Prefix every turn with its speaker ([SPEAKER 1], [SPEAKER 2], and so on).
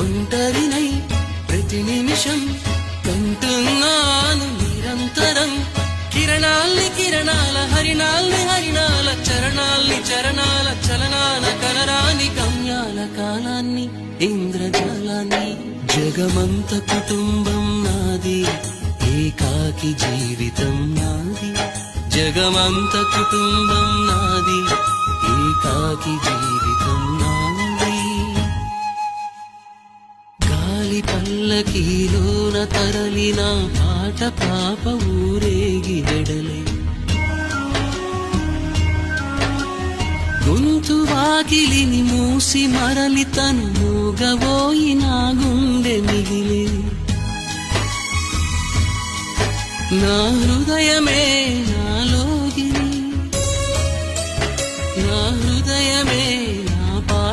[SPEAKER 1] ఒంటరినై ప్రతి నిమిషం కంటున్నాను నిరంతరం కిరణాల్ని కిరణాల హరిణాల్ని హరిణాల చరణాల్ని చరణాల చలనాల కలరాని గమ్యాల కాలాన్ని ఇంద్రజాలాన్ని జగమంత కుటుంబం నాది ఏకాకి జీవితం నాది జగమంత కుటుంబం నాది ఏకాకి జీవితం నాది గాలి పల్లకీలోన తరలిన పాట పాప ఊరేగి వెడలే గొంతు వాకిలిని మూసి మరలి తను మూగబోయి నా గుండె మిగిలే నా హృదయమే నాలోగిని నా హృదయమే